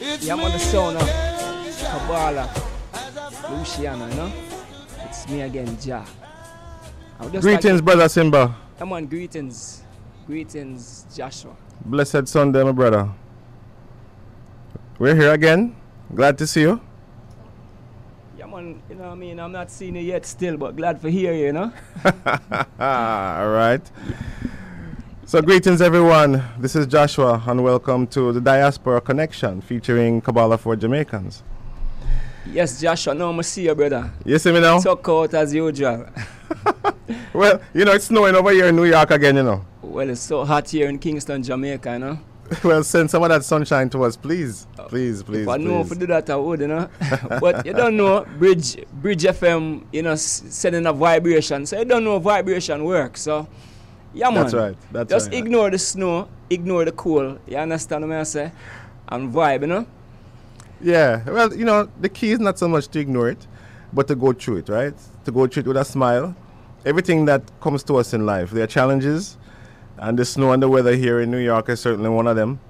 Yeah, I'm on the sound of Kabbalah, Luciano, you know? It's me again, Ja. Greetings, brother Simba. Come on, greetings. Greetings, Joshua. Blessed Sunday, my brother. We're here again. Glad to see you. Yeah, man, you know what I mean? I'm not seeing you yet still, but glad to hear you, you know? All right. So greetings, everyone. This is Joshua, and welcome to the Diaspora Connection, featuring Kabbalah for Jamaicans. Yes, Joshua, now I see you, brother. You see me now? Tuck out as usual. Well, you know, it's snowing over here in New York again, you know. Well, it's so hot here in Kingston, Jamaica, you know? Well, send some of that sunshine to us, please. Please. If I know if I do that, I would, you know. But you don't know, Bridge FM, you know, sending a vibration. So you don't know vibration works. So, yeah, man. That's right. Just ignore the snow, ignore the cold. You understand what I say? And vibe, you know? Yeah. Well, you know, the key is not so much to ignore it, but to go through it, right? To go through it with a smile. Everything that comes to us in life, there are challenges. And the snow and the weather here in New York is certainly one of them.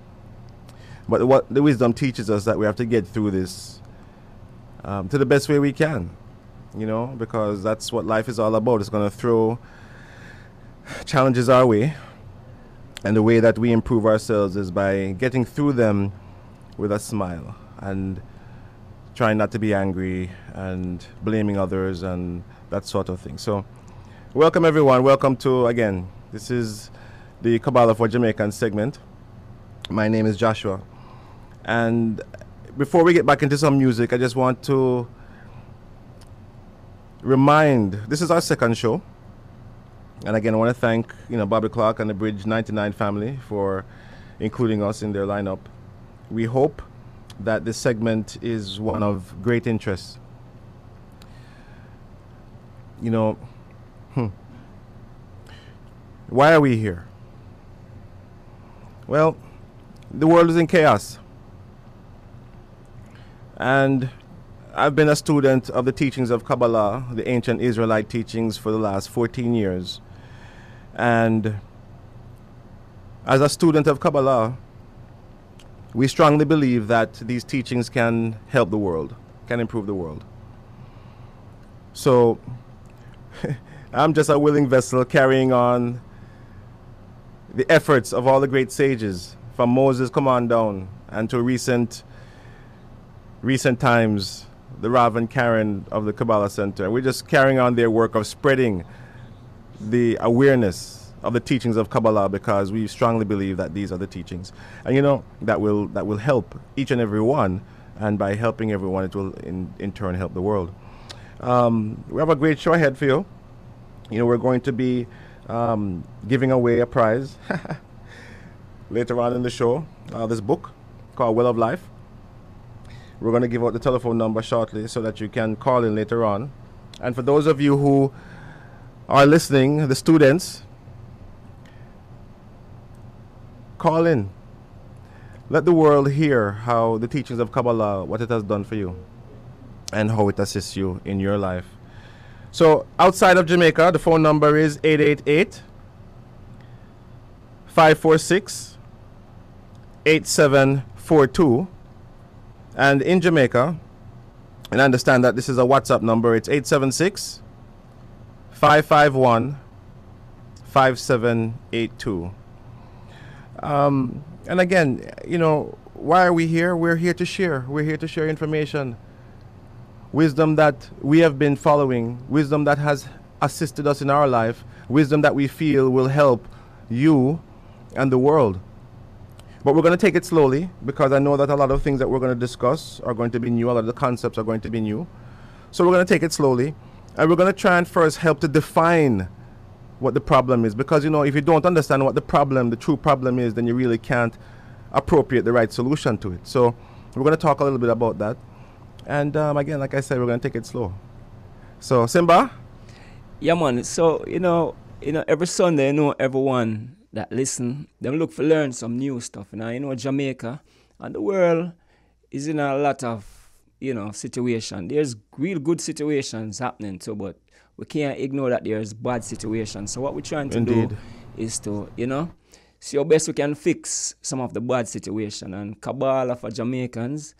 But what the wisdom teaches us that we have to get through this to the best way we can, you know, because that's what life is all about. It's going to throw challenges our way. And the way that we improve ourselves is by getting through them with a smile and trying not to be angry and blaming others and that sort of thing. So welcome, everyone. Welcome to, again, this is the Kabbalah for Jamaicans segment. My name is Joshua. And before we get back into some music, I just want to remind, this is our second show. And again, I want to thank, you know, Bobby Clark and the Bridge 99 family for including us in their lineup. We hope that this segment is one of great interest. You know, why are we here? Well, the world is in chaos. And I've been a student of the teachings of Kabbalah, the ancient Israelite teachings, for the last 14 years. And as a student of Kabbalah, we strongly believe that these teachings can help the world, can improve the world. So I'm just a willing vessel carrying on the efforts of all the great sages, from Moses come on down, and to recent times, the Rav and Karen of the Kabbalah Center. We're just carrying on their work of spreading the awareness of the teachings of Kabbalah, because we strongly believe that these are the teachings, and you know, that will help each and every one, and by helping everyone, it will in turn help the world. We have a great show ahead for you. You know, we're going to be giving away a prize later on in the show, this book called Well of Life. We're going to give out the telephone number shortly so that you can call in later on. And for those of you who are listening, the students, call in. Let the world hear how the teachings of Kabbalah, what it has done for you and how it assists you in your life. So outside of Jamaica, the phone number is 888-546-8742. And in Jamaica, and understand that this is a WhatsApp number, it's 876-551-5782. And again, you know, why are we here? We're here to share. We're here to share information. Wisdom that we have been following, wisdom that has assisted us in our life, wisdom that we feel will help you and the world. But we're going to take it slowly, because I know that a lot of things that we're going to discuss are going to be new. A lot of the concepts are going to be new. So we're going to take it slowly. And we're going to try and first help to define what the problem is. Because, you know, if you don't understand what the problem, the true problem is, then you really can't appropriate the right solution to it. So we're going to talk a little bit about that. And again, like I said, we're going to take it slow. So, Simba? Yeah, man. So, you know, every Sunday, you know, everyone that listen, them look for learn some new stuff. You know, Jamaica and the world is in a lot of, you know, situation. There's real good situations happening too, but we can't ignore that there's bad situations. So what we're trying to do is to, you know, see how best we can fix some of the bad situation. And Kabbalah for Jamaicans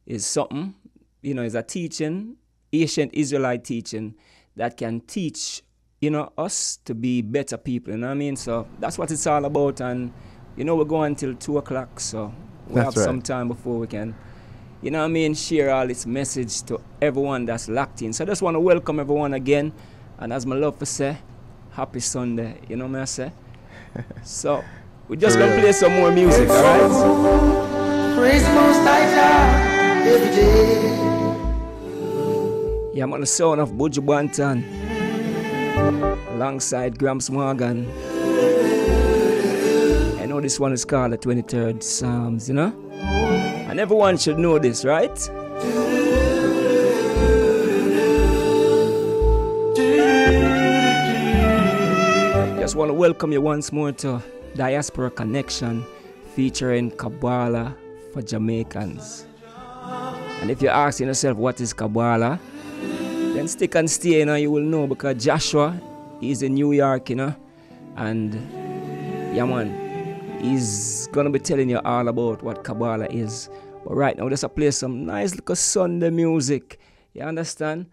is something, you know, is a teaching, ancient Israelite teaching that can teach, you know, us to be better people, you know what I mean? So that's what it's all about. And, you know, we're going until 2 o'clock, so we have some time before we can, you know what I mean, share all this message to everyone that's locked in. So I just want to welcome everyone again. And as my love to say, happy Sunday, you know what I say? So we're just going to play some more music, all right? Praise most high every day. Yeah, I'm on the sound of Buju Banton alongside Gramps Morgan. I know this one is called the 23rd Psalms, you know? And everyone should know this, right? Just want to welcome you once more to Diaspora Connection featuring Kabbalah for Jamaicans. And if you're asking yourself what is Kabbalah, then stick and stay, you know, you will know, because Joshua is in New York, you know, and yeah man, he's gonna be telling you all about what Kabbalah is. But right now, just play some nice little Sunday music, you understand?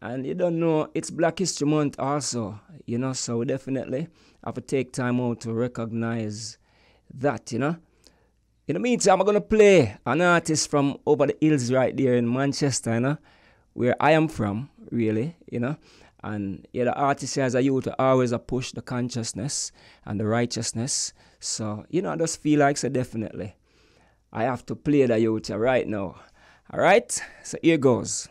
And you don't know, it's Black History Month also, you know, so we definitely have to take time out to recognize that, you know. In the meantime, I'm gonna play an artist from over the hills right there in Manchester, you know, where I am from, really, you know. And yeah, the artist as a youth always push the consciousness and the righteousness. So, you know, I just feel like, so definitely, I have to play the youth right now. All right? So here goes.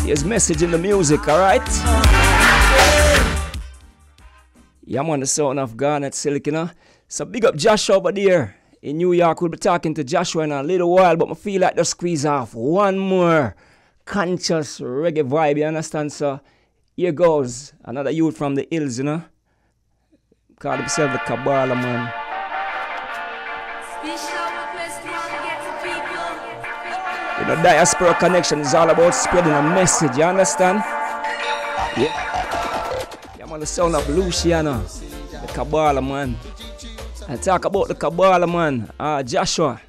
Here's message in the music, all right? Yeah, I'm on the sound of Garnet Silk, you know. So big up Joshua over there in New York. We'll be talking to Joshua in a little while, but I feel like just squeeze off one more conscious reggae vibe, you understand? So here goes another youth from the hills, you know. Call himself the Kabbalah man. You know, Diaspora Connection is all about spreading a message, you understand? Yeah. I'm on the sound of Luciano, the Kabbalah man. And talk about the Kabbalah man, Joshua.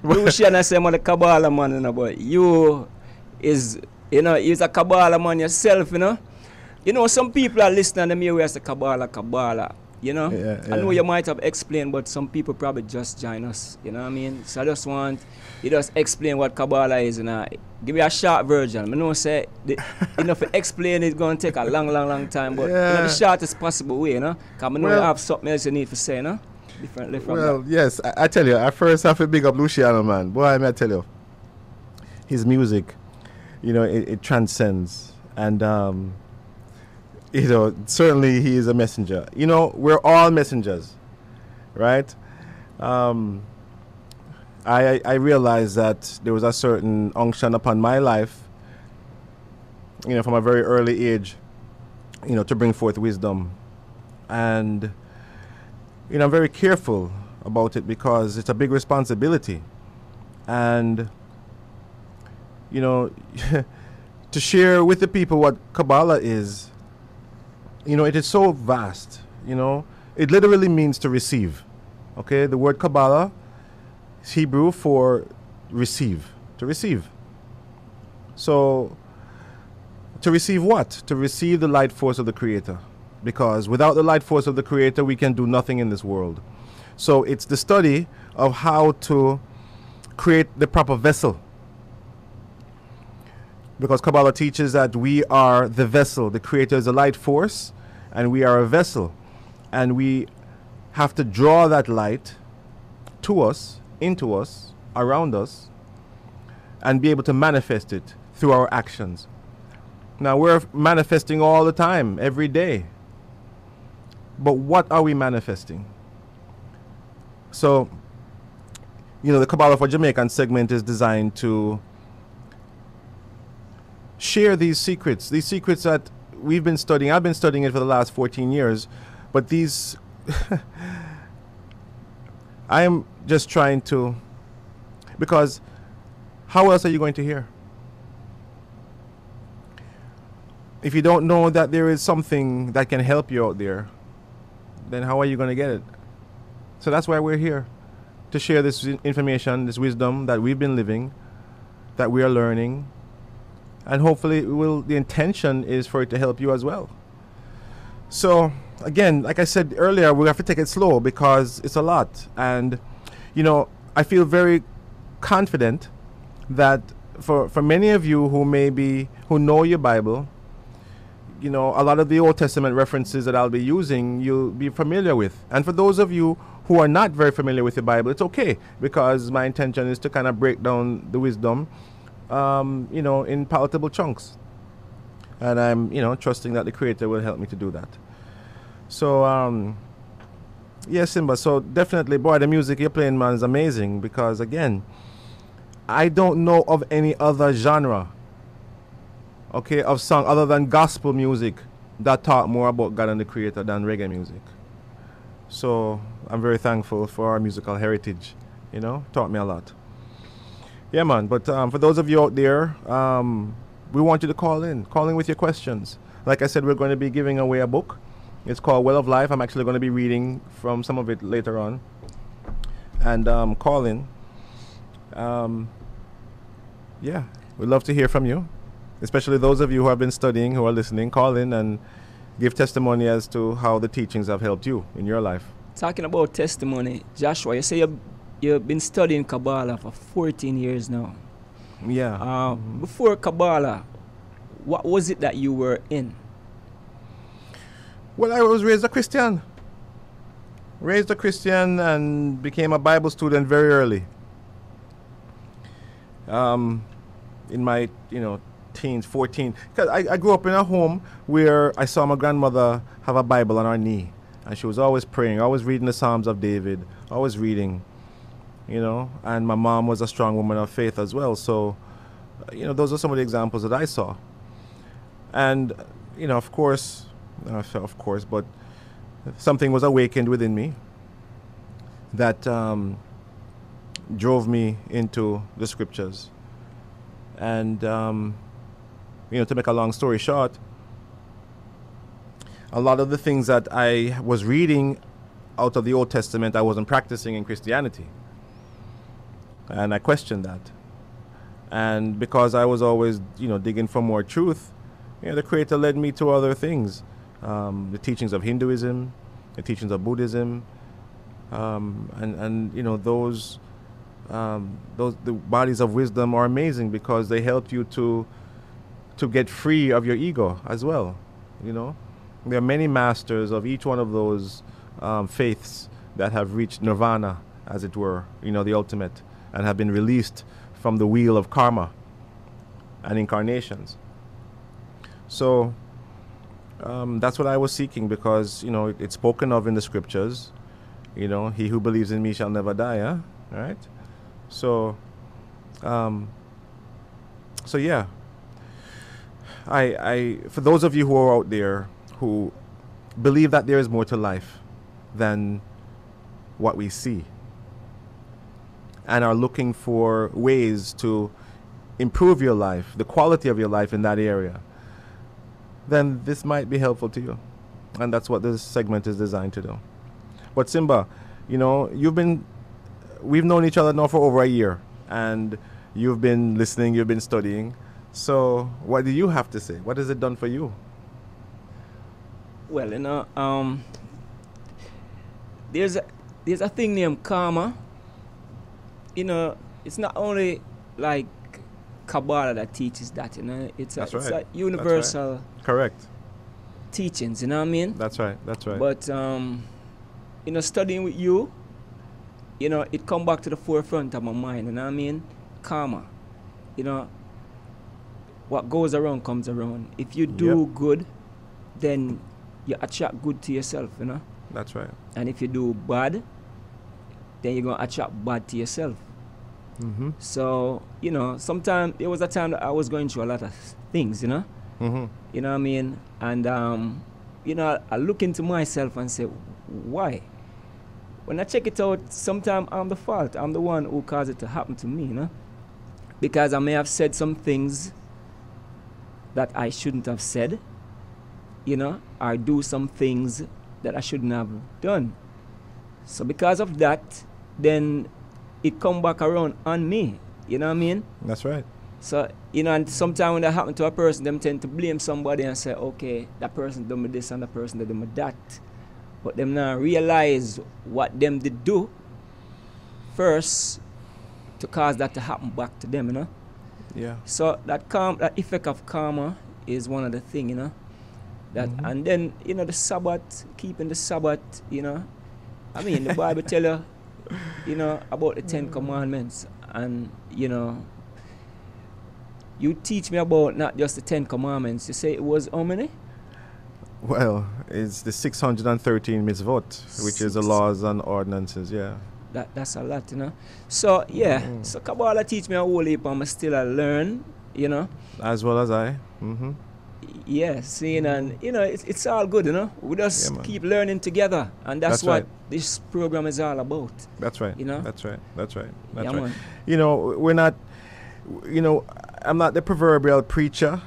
Luciano say I'm on the Kabbalah man, you know, but you is, you know, you's a Kabbalah man yourself, you know. You know, some people are listening to me where the Kabbalah, you know. Yeah. I know you might have explained, but some people probably just join us, you know what I mean? So I just want you just explain what Kabbalah is, you know. Give me a short version. I know say, you know, to explain it's going to take a long time, but you know, the shortest possible way, you know. Because I know you have something else you need to say, you know, differently from that. Yes, I tell you, I first have to big up Luciano, man. Boy, I tell you, his music, you know, it transcends. And, you know, certainly he is a messenger. You know, we're all messengers, right? I realized that there was a certain unction upon my life, you know, from a very early age, you know, to bring forth wisdom. And, you know, I'm very careful about it because it's a big responsibility. And, you know, to share with the people what Kabbalah is, you know, it is so vast, you know. It literally means to receive, okay? The word Kabbalah is Hebrew for receive, to receive. So, to receive what? To receive the light force of the Creator. Because without the light force of the Creator, we can do nothing in this world. So, it's the study of how to create the proper vessel. Because Kabbalah teaches that we are the vessel. The Creator is the light force, and we are a vessel. And we have to draw that light to us, into us, around us, and be able to manifest it through our actions. Now, we're manifesting all the time, every day. But what are we manifesting? So, you know, the Kabbalah for Jamaican segment is designed to share these secrets that we've been studying. I've been studying it for the last 14 years, but these I am just trying to, because how else are you going to hear? If you don't know that there is something that can help you out there, then how are you going to get it? So that's why we're here, to share this information, this wisdom that we've been living, that we are learning, and hopefully the intention is for it to help you as well. So again, like I said earlier, we have to take it slow because it's a lot. And I feel very confident that for many of you who know your Bible, a lot of the Old Testament references that I'll be using, you'll be familiar with. And for those of you who are not very familiar with the Bible, it's okay, because my intention is to kind of break down the wisdom, in palatable chunks. And I'm, trusting that the Creator will help me to do that. So, yeah, Simba, so definitely, boy, the music you're playing, man, is amazing, because, again, I don't know of any other genre, okay, of song other than gospel music that talk more about God and the Creator than reggae music. So I'm very thankful for our musical heritage, taught me a lot. Yeah, man, but for those of you out there, we want you to call in with your questions. Like I said, we're going to be giving away a book. It's called Well of Life. I'm actually going to be reading from some of it later on. And call in. Yeah, we'd love to hear from you, especially those of you who have been studying, who are listening. Call in and give testimony as to how the teachings have helped you in your life. Talking about testimony, Joshua, you say you've been studying Kabbalah for 14 years now. Yeah. Before Kabbalah, what was it that you were in? Well, I was raised a Christian. And became a Bible student very early. In my, teens, 14. Because I grew up in a home where I saw my grandmother have a Bible on her knee. And she was always praying, always reading the Psalms of David, always reading, And my mom was a strong woman of faith as well. So, those are some of the examples that I saw. And, of course, but something was awakened within me that drove me into the scriptures. And, to make a long story short, a lot of the things that I was reading out of the Old Testament, I wasn't practicing in Christianity. And I questioned that. And because I was always, digging for more truth, the Creator led me to other things. The teachings of Hinduism, the teachings of Buddhism, and those the bodies of wisdom are amazing because they help you to get free of your ego as well. There are many masters of each one of those faiths that have reached nirvana, as it were, the ultimate, and have been released from the wheel of karma and incarnations. So that's what I was seeking, because it's spoken of in the scriptures. He who believes in me shall never die. Huh? All right. So yeah. I for those of you who are out there who believe that there is more to life than what we see, and are looking for ways to improve your life, the quality of your life in that area, then this might be helpful to you. And that's what this segment is designed to do. But Simba, we've known each other now for over a year, and you've been listening, you've been studying. So what do you have to say? What has it done for you? Well, there's a thing named karma. It's not only like Kabbalah that teaches that, it's a universal correct teachings, you know what I mean? That's right. But studying with you, it come back to the forefront of my mind, you know what I mean? Karma. What goes around comes around. If you do good, then you attract good to yourself, That's right. And if you do bad, then you're going to attract bad to yourself. Mm-hmm. So, sometimes there was a time that I was going through a lot of things, Mm-hmm. You know what I mean? And, I look into myself and say, why? when I check it out, sometimes I'm the fault. I'm the one who caused it to happen to me, you know? Because I may have said some things that I shouldn't have said, you know, or do some things that I shouldn't have done. So because of that, then it come back around on me, you know what I mean? That's right. So, you know, and sometimes when that happen to a person, them tend to blame somebody and say, okay, that person done me this and that person done me that. But them now realize what them did do first to cause that to happen back to them, you know? Yeah. So that effect of karma is one of the things, you know? That and then, you know, the Sabbath, keeping the Sabbath, you know. I mean, the Bible tell you know, about the 10 Commandments. And, you know, you teach me about not just the 10 Commandments. You say it was how many? Well, it's the 613 mitzvot, which is the laws and ordinances, yeah. That's a lot, you know. So, yeah, so Kabbalah teach me a whole heap and I still learn, you know. As well as I. Yeah, seeing and, you know, it's all good, you know. We just keep learning together. And that's what right. this program is all about. That's right. You know? That's right. That's right. That's Yeah, right. man. You know, we're not, you know, I'm not the proverbial preacher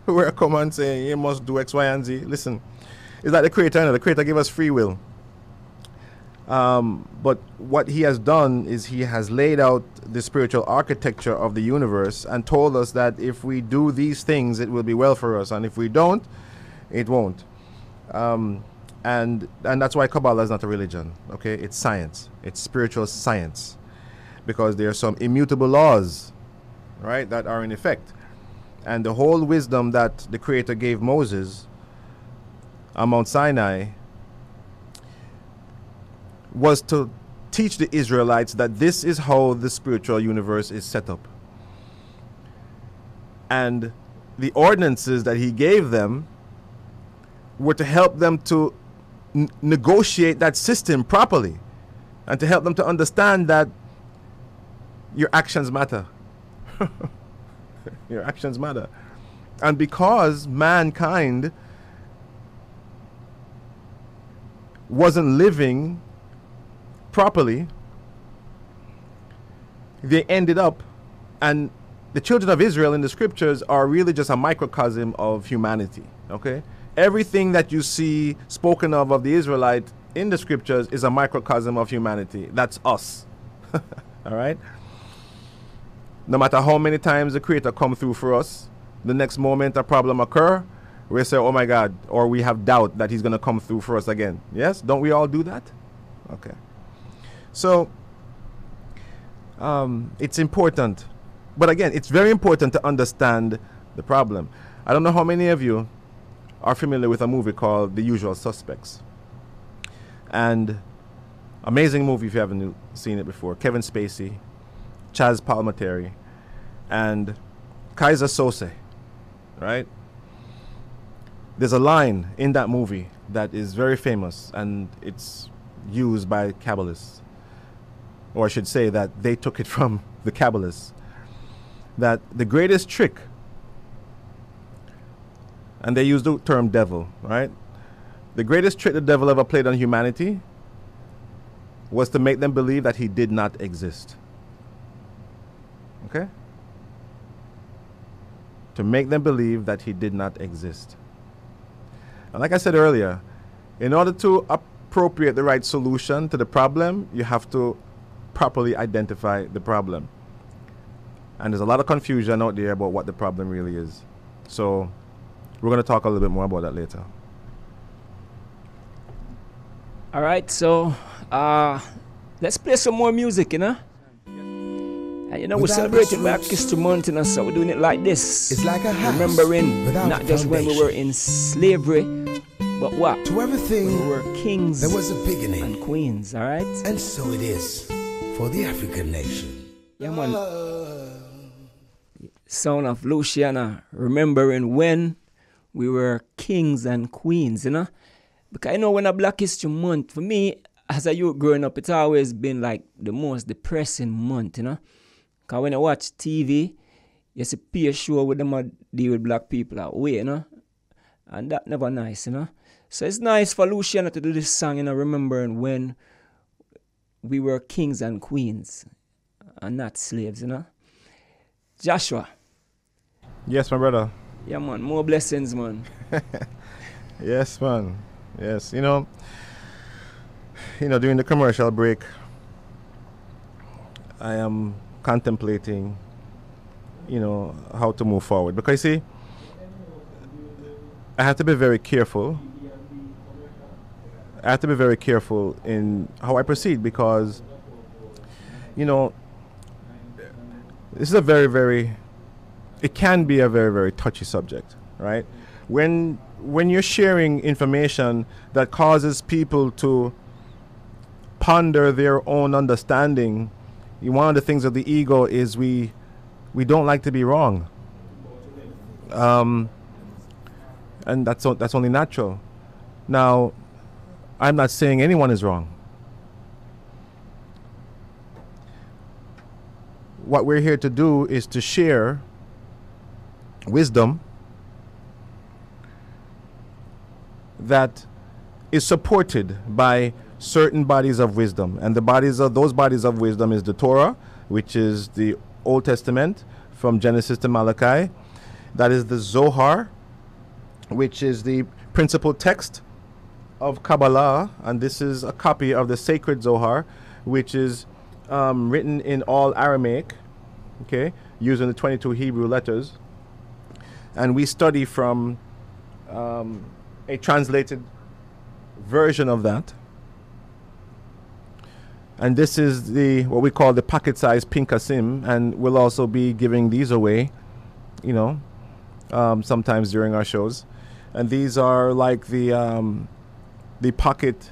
where I come and say, you must do X, Y, and Z. Listen, it's like the Creator, you know, the Creator gave us free will. But what he has done is he has laid out the spiritual architecture of the universe and told us that if we do these things, it will be well for us. And if we don't, it won't. And that's why Kabbalah is not a religion, okay? It's science. It's spiritual science. Because there are some immutable laws, right, that are in effect. And the whole wisdom that the Creator gave Moses on Mount Sinai was to teach the Israelites that this is how the spiritual universe is set up. And the ordinances that he gave them were to help them to negotiate that system properly and to help them to understand that your actions matter. Your actions matter. And because mankind wasn't living properly, they ended up, and the children of Israel in the scriptures are really just a microcosm of humanity, okay? Everything that you see spoken of the Israelite in the scriptures is a microcosm of humanity. That's us. All right? No matter how many times the Creator come through for us, the next moment a problem occur, we say, oh my God, or we have doubt that he's going to come through for us again. Yes? Don't we all do that? Okay. So, it's important. But again, it's very important to understand the problem. I don't know how many of you are familiar with a movie called The Usual Suspects. And amazing movie if you haven't seen it before. Kevin Spacey, Chaz Palminteri, and Kaiser Sose, right? There's a line in that movie that is very famous, and it's used by Kabbalists. Or I should say that they took it from the Kabbalists. That the greatest trick, and they use the term devil, right? The greatest trick the devil ever played on humanity was to make them believe that he did not exist. Okay? To make them believe that he did not exist. And like I said earlier, in order to appropriate the right solution to the problem, you have to properly identify the problem. And there's a lot of confusion out there about what the problem really is. So we're going to talk a little bit more about that later. All right, so let's play some more music, you know? And you know, we're celebrating Black History Month, you know, so we're doing it like this. It's like a house remembering without not a just when we were in slavery, but what? To everything, when we were kings there was a beginning. and queens, all right? And so it is for the African nation. Yeah, man. Sound of Luciana, remembering when we were kings and queens, you know? Because I know when a Black History Month, for me, as a youth growing up, it's always been like the most depressing month, you know? Because when I watch TV, you see peer show with them deal with black people that way, you know? And that never nice, you know? So it's nice for Luciana to do this song, you know, remembering when we were kings and queens and not slaves, you know. Joshua. Yes, my brother. Yeah, man. More blessings, man. Yes, man. Yes. During the commercial break, I am contemplating, how to move forward. Because, see, I have to be very careful. I have to be very careful in how I proceed because, this is a very, very, it can be a very, very touchy subject, right? When you're sharing information that causes people to ponder their own understanding, one of the things of the ego is we don't like to be wrong, and that's only natural. Now, I'm not saying anyone is wrong. What we're here to do is to share wisdom that is supported by certain bodies of wisdom, and those bodies of wisdom is the Torah, which is the Old Testament from Genesis to Malachi. That is the Zohar, which is the principal text of Kabbalah, and this is a copy of the sacred Zohar, which is written in all Aramaic, okay, using the 22 Hebrew letters, and we study from a translated version of that. And this is what we call the pocket-sized Pinkasim, and we'll also be giving these away, sometimes during our shows. And these are like the pocket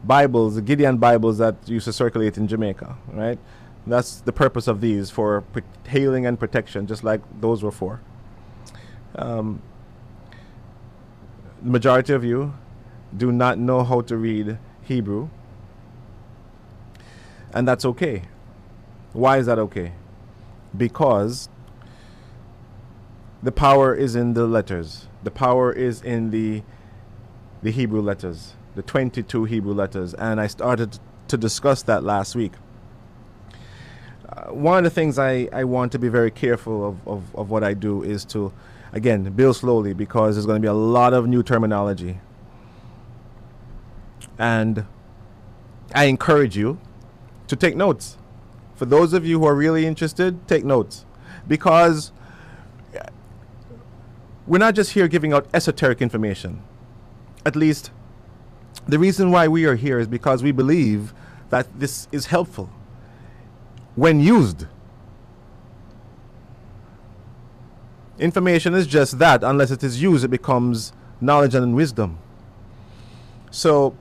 Bibles, the Gideon Bibles that used to circulate in Jamaica, right? That's the purpose of these, for hailing and protection, just like those were for. The majority of you do not know how to read Hebrew, and that's okay. Why is that okay? Because the power is in the letters. The power is in the Hebrew letters, the 22 Hebrew letters, and I started to discuss that last week. One of the things I want to be very careful of what I do is to, again, build slowly, because there's going to be a lot of new terminology. And I encourage you to take notes. For those of you who are really interested, take notes. Because we're not just here giving out esoteric information. At least, the reason why we are here is because we believe that this is helpful when used. Information is just that. Unless it is used, it becomes knowledge and wisdom. So,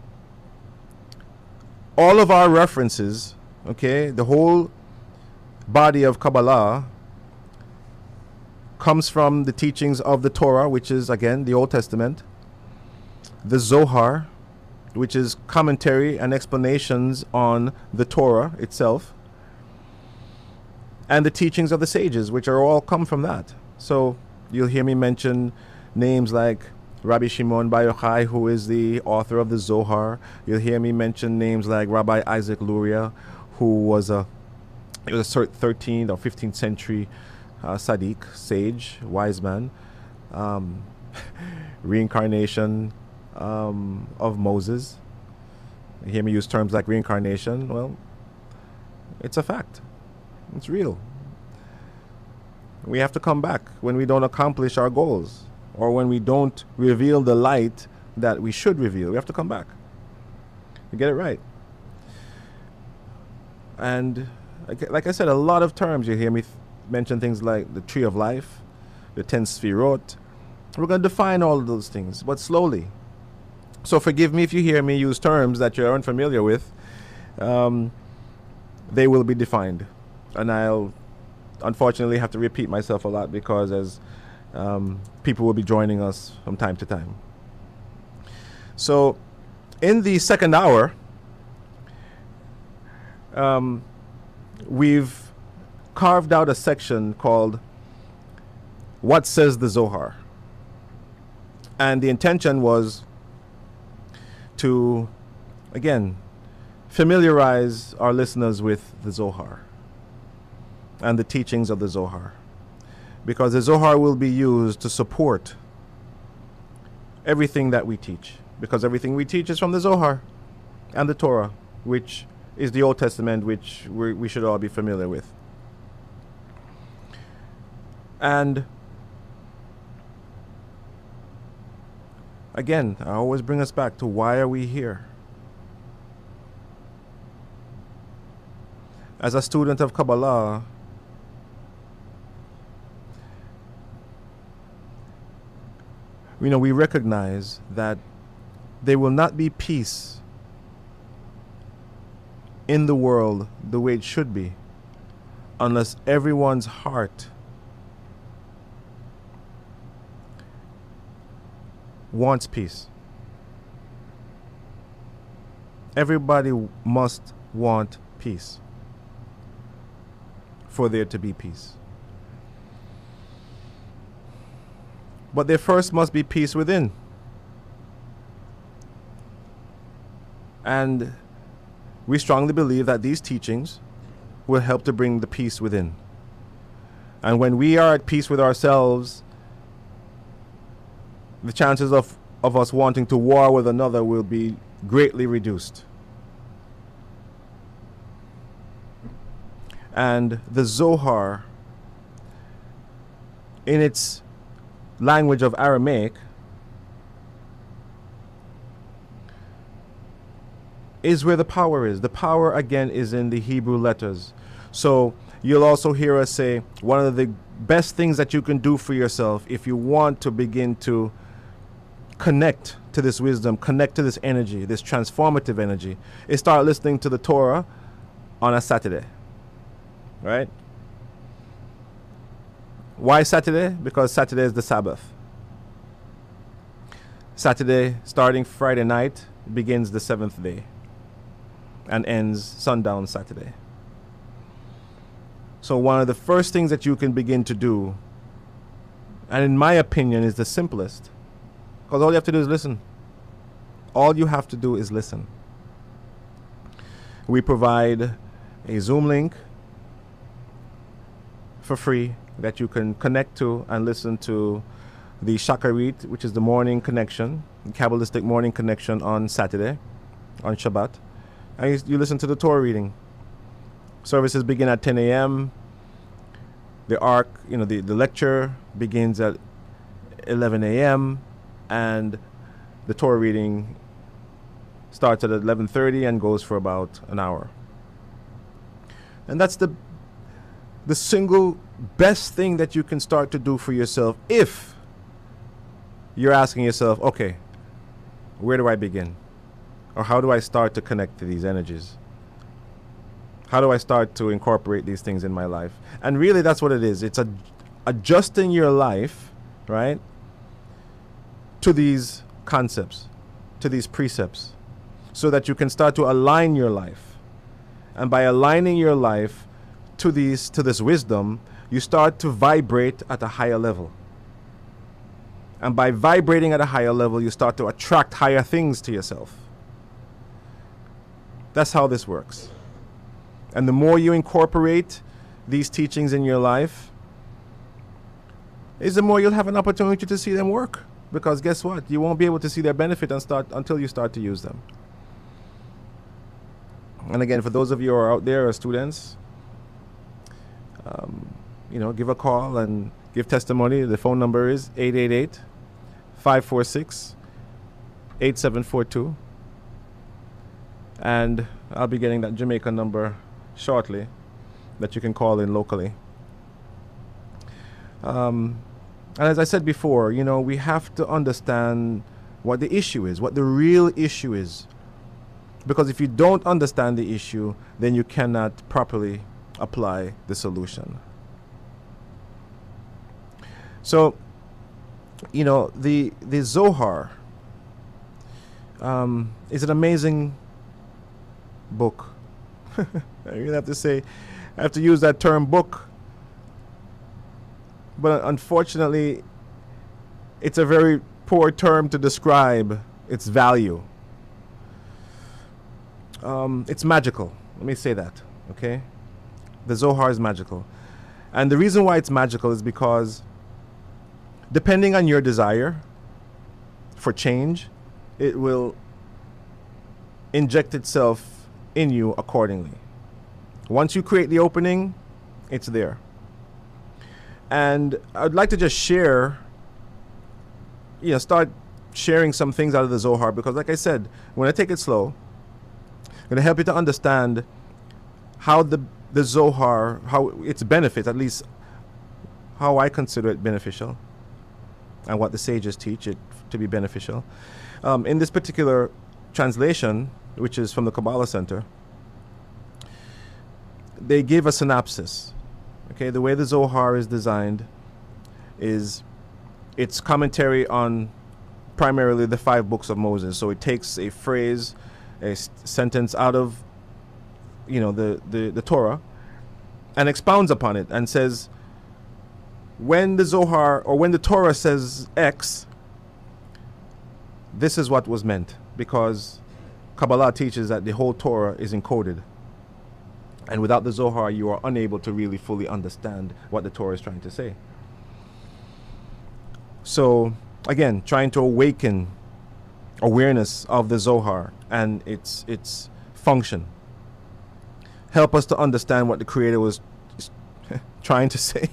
all of our references, okay, the whole body of Kabbalah comes from the teachings of the Torah, which is, again, the Old Testament, the Zohar, which is commentary and explanations on the Torah itself, and the teachings of the sages, which are all come from that. So you'll hear me mention names like Rabbi Shimon Bar Yochai, who is the author of the Zohar. You'll hear me mention names like Rabbi Isaac Luria, who was a 13th or 15th century Sadiq, sage, wise man. Reincarnation of Moses. You hear me use terms like reincarnation. Well, it's a fact. It's real. We have to come back when we don't accomplish our goals, or when we don't reveal the light that we should reveal. We have to come back to get it right. And like I said, a lot of terms, you hear me mention things like the tree of life, the 10 sphirot. We're going to define all of those things, but slowly. So forgive me if you hear me use terms that you're unfamiliar with. They will be defined. And I'll unfortunately have to repeat myself a lot, because as people will be joining us from time to time. So in the second hour, we've carved out a section called What Says the Zohar? And the intention was to, again, familiarize our listeners with the Zohar and the teachings of the Zohar, because the Zohar will be used to support everything that we teach, because everything we teach is from the Zohar and the Torah, which is the Old Testament, which we should all be familiar with. And again, I always bring us back to, why are we here? As a student of Kabbalah, we recognize that there will not be peace in the world the way it should be unless everyone's heart wants peace. Everybody must want peace for there to be peace. But there first must be peace within. And we strongly believe that these teachings will help to bring the peace within. And when we are at peace with ourselves, the chances of us wanting to war with another will be greatly reduced. And the Zohar, in its language of Aramaic, is where the power is. The power, again, is in the Hebrew letters. So you'll also hear us say, one of the best things that you can do for yourself if you want to begin to connect to this wisdom, connect to this energy, this transformative energy, is start listening to the Torah on a Saturday. Right? Why Saturday? Because Saturday is the Sabbath. Saturday, starting Friday night, begins the 7th day and ends sundown Saturday. So one of the first things that you can begin to do, and in my opinion is the simplest, because all you have to do is listen. All you have to do is listen. We provide a Zoom link for free that you can connect to and listen to the Shakarit, which is the morning connection, the Kabbalistic morning connection on Saturday, on Shabbat. And you listen to the Torah reading. Services begin at 10 a.m. The lecture begins at 11 a.m. and the Torah reading starts at 11:30 and goes for about an hour. And that's the single best thing that you can start to do for yourself if you're asking yourself, okay, where do I begin? Or how do I start to connect to these energies? How do I start to incorporate these things in my life? And really that's what it is. It's adjusting your life, right, to these concepts, to these precepts, so that you can start to align your life. And by aligning your life to this wisdom, you start to vibrate at a higher level. And by vibrating at a higher level, you start to attract higher things to yourself. That's how this works. And the more you incorporate these teachings in your life, is the more you'll have an opportunity to see them work. Because guess what? You won't be able to see their benefit until you start to use them. And again, for those of you who are out there, students, give a call and give testimony. The phone number is 888-546-8742. And I'll be getting that Jamaica number shortly that you can call in locally. And as I said before, we have to understand what the issue is, what the real issue is. Because if you don't understand the issue, then you cannot properly apply the solution. So, the Zohar is an amazing book. I really have to say, I have to use that term book. But unfortunately, it's a very poor term to describe its value. it's magical. Let me say that, okay? The Zohar is magical. And the reason why it's magical is because depending on your desire for change, it will inject itself in you accordingly. Once you create the opening, it's there. And I'd like to just share, start sharing some things out of the Zohar, because like I said, when I take it slow, I'm going to help you to understand how the Zohar, how its benefits, at least how I consider it beneficial, and what the sages teach it to be beneficial. In this particular translation, which is from the Kabbalah Center, they give a synopsis. Okay, the way the Zohar is designed is it's commentary on primarily the 5 books of Moses. So it takes a phrase, a sentence out of the Torah and expounds upon it and says, when the Zohar or when the Torah says X, this is what was meant, because Kabbalah teaches that the whole Torah is encoded. And without the Zohar, you are unable to really fully understand what the Torah is trying to say. So, again, trying to awaken awareness of the Zohar and its function. Help us to understand what the Creator was trying to say.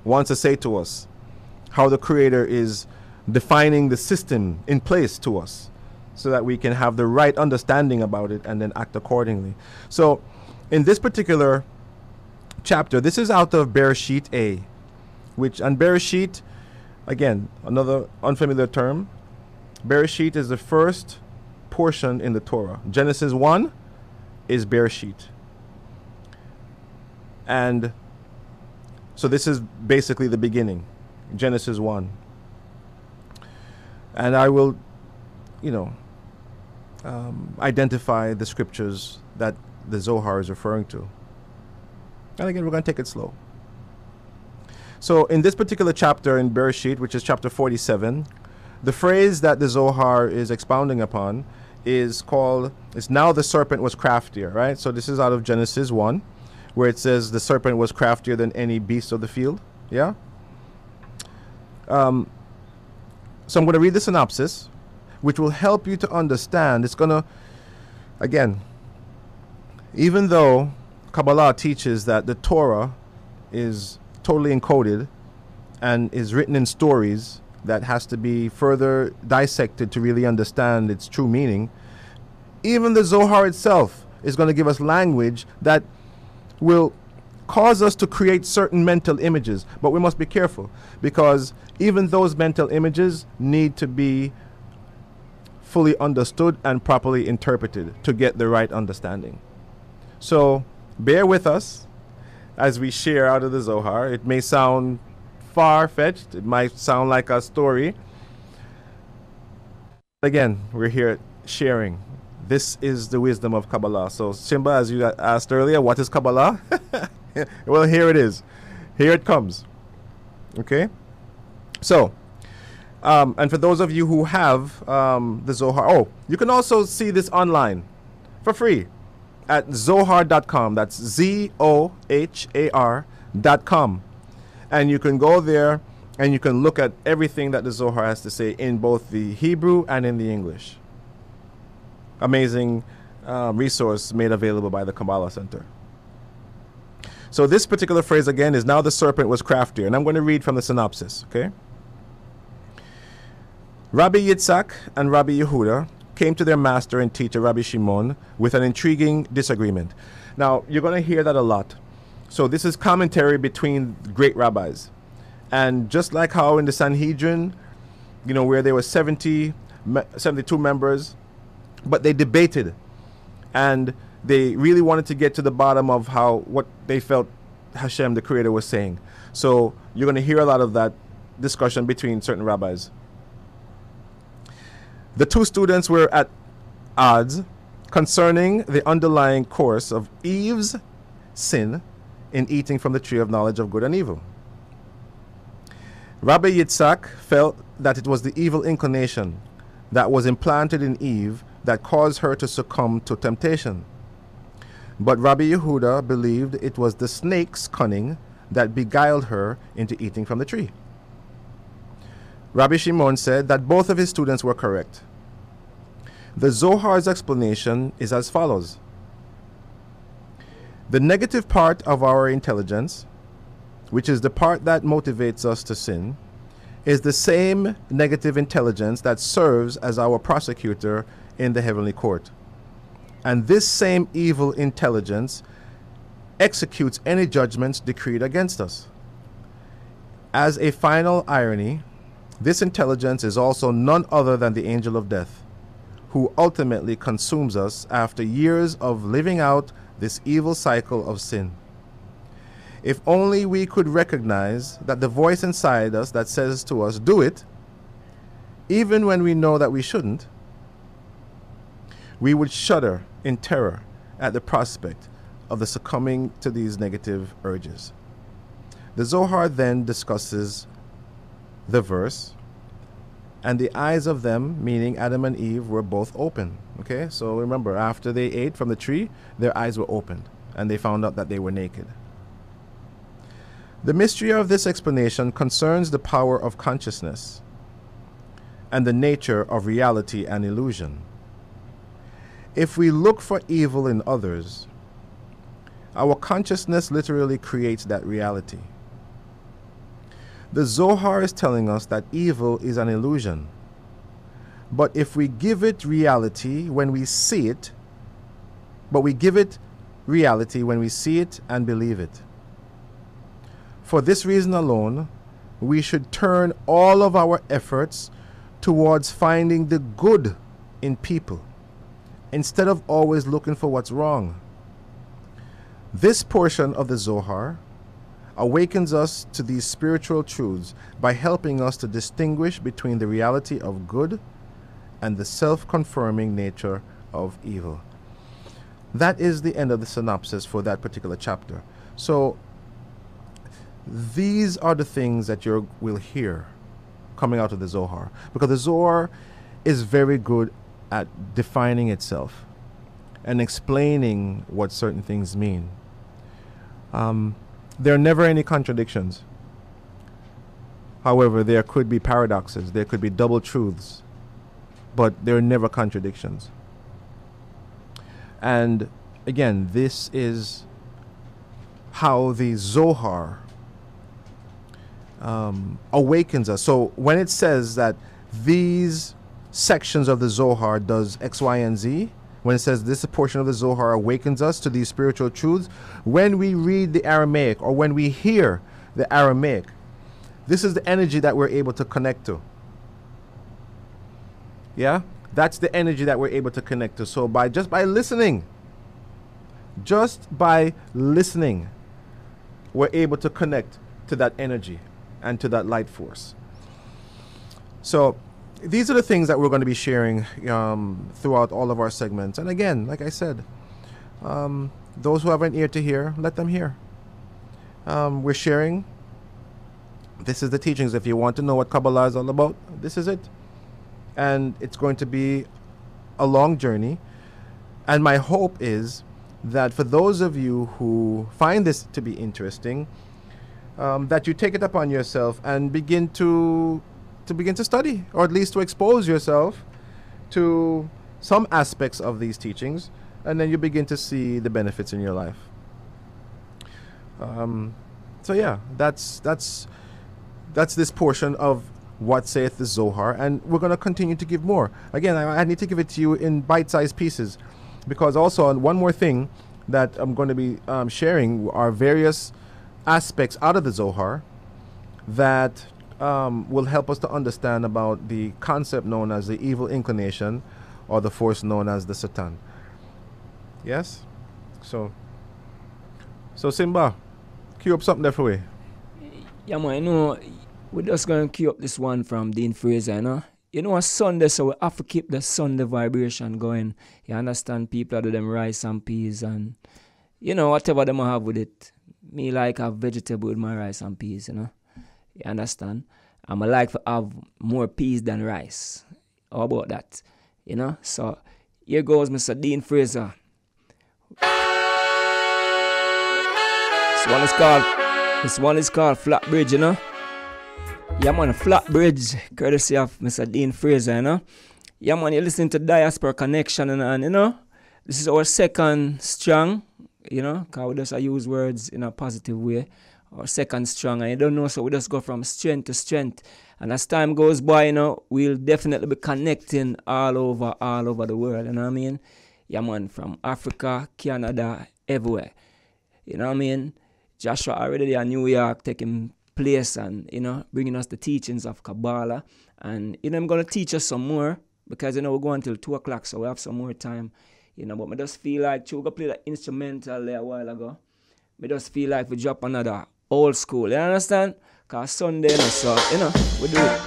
Wants to say to us. How the Creator is defining the system in place to us, so that we can have the right understanding about it and then act accordingly. So, in this particular chapter, this is out of Bereshit A, and Bereshit, again, another unfamiliar term. Bereshit is the first portion in the Torah. Genesis 1 is Bereshit. And so this is basically the beginning, Genesis 1. And I will, identify the scriptures that the Zohar is referring to. And again, we're going to take it slow. So in this particular chapter in Bereshit, which is chapter 47, the phrase that the Zohar is expounding upon is now the serpent was craftier, right? So this is out of Genesis 1, where it says the serpent was craftier than any beast of the field. Yeah? So I'm going to read the synopsis, which will help you to understand. It's going to, again, even though Kabbalah teaches that the Torah is totally encoded and is written in stories that has to be further dissected to really understand its true meaning, even the Zohar itself is going to give us language that will cause us to create certain mental images. But we must be careful, because even those mental images need to be fully understood and properly interpreted to get the right understanding. So bear with us as we share out of the Zohar. It may sound far-fetched. It might sound like a story. Again, we're here sharing. This is the wisdom of Kabbalah. So Simba, as you asked earlier, what is Kabbalah? Well, here it is. Here it comes. Okay? So, and for those of you who have the Zohar, you can also see this online for free at zohar.com. That's ZOHAR.com. And you can go there and you can look at everything that the Zohar has to say in both the Hebrew and in the English. Amazing resource made available by the Kabbalah Center. So this particular phrase again is now the serpent was craftier. And I'm going to read from the synopsis, okay? Rabbi Yitzhak and Rabbi Yehuda came to their master and teacher, Rabbi Shimon, with an intriguing disagreement. Now, you're going to hear that a lot. So this is commentary between great rabbis. And just like how in the Sanhedrin, where there were 72 members, but they debated. And they really wanted to get to the bottom of what they felt Hashem, the Creator, was saying. So you're going to hear a lot of that discussion between certain rabbis. The two students were at odds concerning the underlying course of Eve's sin in eating from the tree of knowledge of good and evil. Rabbi Yitzhak felt that it was the evil inclination that was implanted in Eve that caused her to succumb to temptation. But Rabbi Yehuda believed it was the snake's cunning that beguiled her into eating from the tree. Rabbi Shimon said that both of his students were correct. The Zohar's explanation is as follows. The negative part of our intelligence, which is the part that motivates us to sin, is the same negative intelligence that serves as our prosecutor in the heavenly court. And this same evil intelligence executes any judgments decreed against us. As a final irony, this intelligence is also none other than the angel of death, who ultimately consumes us after years of living out this evil cycle of sin. If only we could recognize that the voice inside us that says to us, do it, even when we know that we shouldn't, we would shudder in terror at the prospect of the succumbing to these negative urges. The Zohar then discusses the verse, and the eyes of them, meaning Adam and Eve, were both open. Okay, so remember, after they ate from the tree, their eyes were opened, and they found out that they were naked. The mystery of this explanation concerns the power of consciousness and the nature of reality and illusion. If we look for evil in others, our consciousness literally creates that reality. The Zohar is telling us that evil is an illusion. But if we give it reality when we see it, and believe it. For this reason alone, we should turn all of our efforts towards finding the good in people, instead of always looking for what's wrong. This portion of the Zohar awakens us to these spiritual truths by helping us to distinguish between the reality of good and the self-confirming nature of evil. That is the end of the synopsis for that particular chapter. So these are the things that you will hear coming out of the Zohar, because the Zohar is very good at defining itself and explaining what certain things mean. There are never any contradictions. However, there could be paradoxes, there could be double truths, but there are never contradictions. And again, this is how the Zohar awakens us. So when it says that these sections of the Zohar does X, Y, and Z, when it says this portion of the Zohar awakens us to these spiritual truths, when we read the Aramaic or when we hear the Aramaic, this is the energy that we're able to connect to. Yeah? That's the energy that we're able to connect to. So just by listening, we're able to connect to that energy and to that light force. So these are the things that we're going to be sharing throughout all of our segments. And again, like I said, those who have an ear to hear, let them hear. We're sharing. This is the teachings. If you want to know what Kabbalah is all about, this is it. And it's going to be a long journey. And my hope is that for those of you who find this to be interesting, that you take it upon yourself and begin to study, or at least to expose yourself to some aspects of these teachings, and then you begin to see the benefits in your life. So yeah, that's this portion of what saith the Zohar, and we're going to continue to give more. Again, I need to give it to you in bite-sized pieces, because also one more thing that I'm going to be sharing are various aspects out of the Zohar that will help us to understand about the concept known as the evil inclination, or the force known as the Satan. Yes? So Simba, cue up something there for me. Yeah, man, we're just going to cue up this one from Dean Fraser, a Sunday, so we have to keep the Sunday vibration going. You understand? People do them rice and peas and, whatever them have with it. Me like have vegetable with my rice and peas, You understand? I like to have more peas than rice. How about that? So Here goes Mr. Dean Fraser. This one is called Flat Bridge, you know. Yeah, man, Flat Bridge, courtesy of Mr. Dean Fraser, you know. Yeah, man, you're listening to Diaspora Connection, and you know, this is our second strong, you know, because we just use words in a positive way. Our second strong, and you don't know, so we just go from strength to strength. And as time goes by, you know, we'll definitely be connecting all over the world, you know what I mean? Yeah, man, from Africa, Canada, everywhere. You know what I mean? Joshua already there in New York taking place and, you know, bringing us the teachings of Kabbalah. And, you know, I'm going to teach us some more because, you know, we're going until 2 o'clock, so we have some more time. You know, but I just feel like, we're going to play the instrumental there a while ago. I just feel like we drop another old school, you understand? Because Sunday, you know, so, you know, we do it.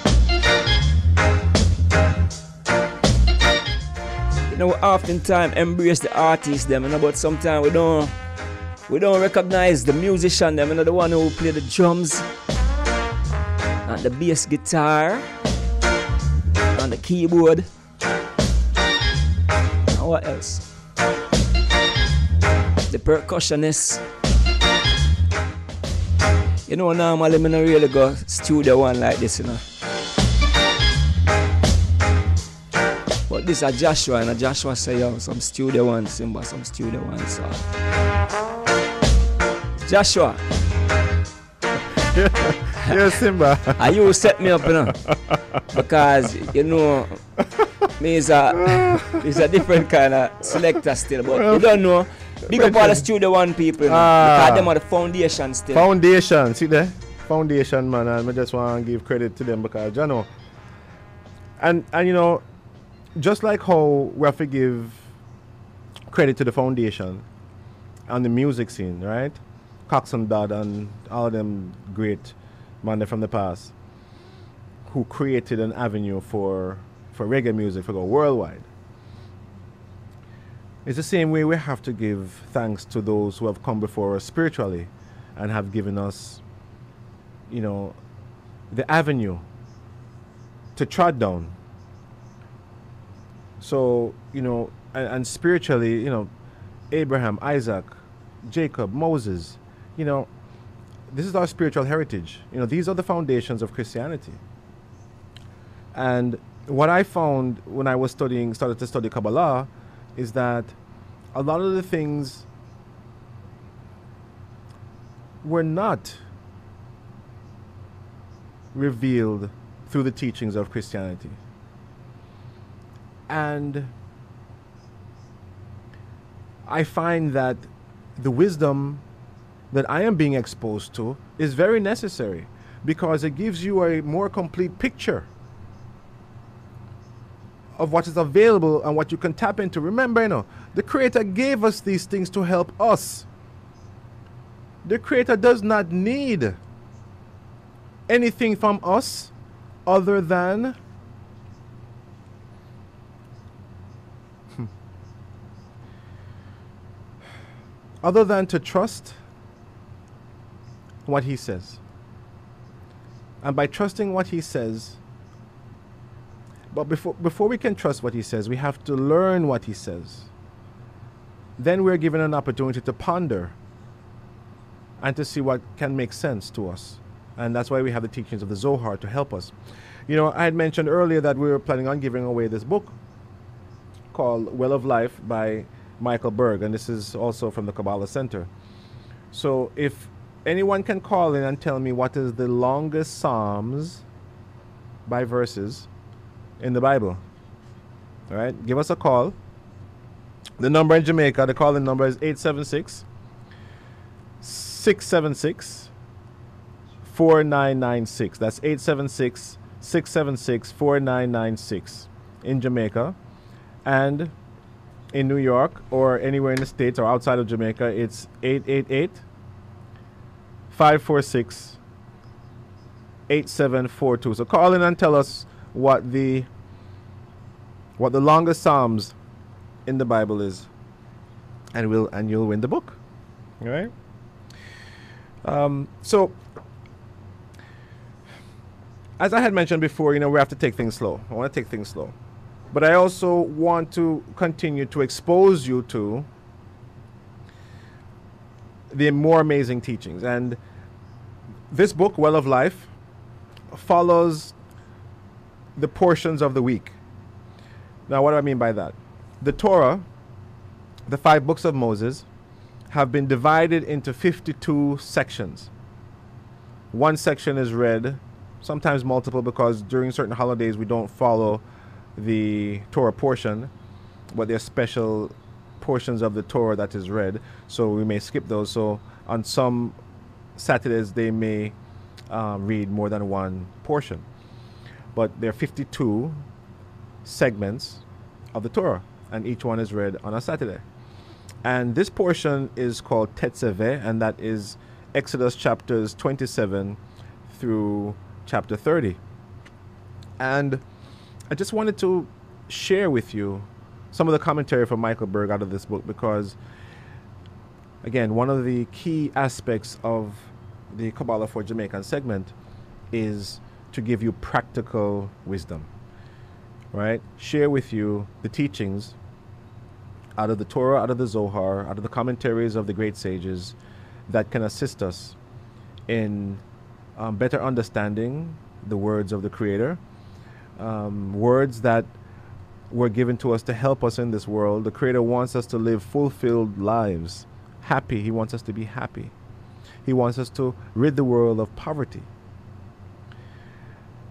You know, we oftentimes embrace the artists, them, you know, but sometimes we don't recognize the musician, them, you know, the one who play the drums and the bass guitar and the keyboard. And what else? The percussionist. You know, normally I don't really go studio one like this, you know. But this is Joshua, and Joshua say, yo, some studio one, Simba, some studio one, so. Joshua. Yeah, Simba. And you set me up, you know. Because, you know, me is a different kind of selector still, but well, you don't know. Big up all the Studio One people, you know, because them are the foundation still. Foundation, see there? Foundation, man, and I just want to give credit to them because, you know, and you know, just like how we have to give credit to the foundation and the music scene, right? Cox and Dodd and all them great men from the past who created an avenue for reggae music to go worldwide. It's the same way we have to give thanks to those who have come before us spiritually and have given us, you know, the avenue to trod down. So, you know, and spiritually, you know, Abraham, Isaac, Jacob, Moses, you know, this is our spiritual heritage. You know, these are the foundations of Christianity. And what I found when I was started to study Kabbalah is that a lot of the things were not revealed through the teachings of Christianity. And I find that the wisdom that I am being exposed to is very necessary because it gives you a more complete picture of what is available and what you can tap into. Remember, you know, the Creator gave us these things to help us. The Creator does not need anything from us other than to trust what He says. And by trusting what He says, but before we can trust what He says, we have to learn what He says. Then we're given an opportunity to ponder and to see what can make sense to us. And that's why we have the teachings of the Zohar to help us. You know, I had mentioned earlier that we were planning on giving away this book called Well of Life by Michael Berg, and this is also from the Kabbalah Center. So if anyone can call in and tell me what is the longest Psalms by verses in the Bible, all right, give us a call. The number in Jamaica, the call-in number is 876-676-4996. That's 876-676-4996 in Jamaica. And in New York or anywhere in the States or outside of Jamaica, it's 888-546-8742. So call in and tell us what the longest Psalms in the Bible is, and you'll win the book. All right. So as I had mentioned before, you know, we have to take things slow. I want to take things slow. But I also want to continue to expose you to the more amazing teachings. And this book, Well of Life, follows the portions of the week. Now, what do I mean by that? The Torah, the 5 books of Moses, have been divided into 52 sections. One section is read, sometimes multiple, because during certain holidays we don't follow the Torah portion, but there are special portions of the Torah that is read, so we may skip those. So on some Saturdays they may read more than one portion. But there are 52 segments of the Torah, and each one is read on a Saturday. And this portion is called Tetzaveh, and that is Exodus chapters 27 through chapter 30. And I just wanted to share with you some of the commentary from Michael Berg out of this book, because, again, one of the key aspects of the Kabbalah for Jamaican segment is to give you practical wisdom, right? Share with you the teachings out of the Torah, out of the Zohar, out of the commentaries of the great sages that can assist us in better understanding the words of the Creator, words that were given to us to help us in this world. The Creator wants us to live fulfilled lives, happy. He wants us to be happy. He wants us to rid the world of poverty.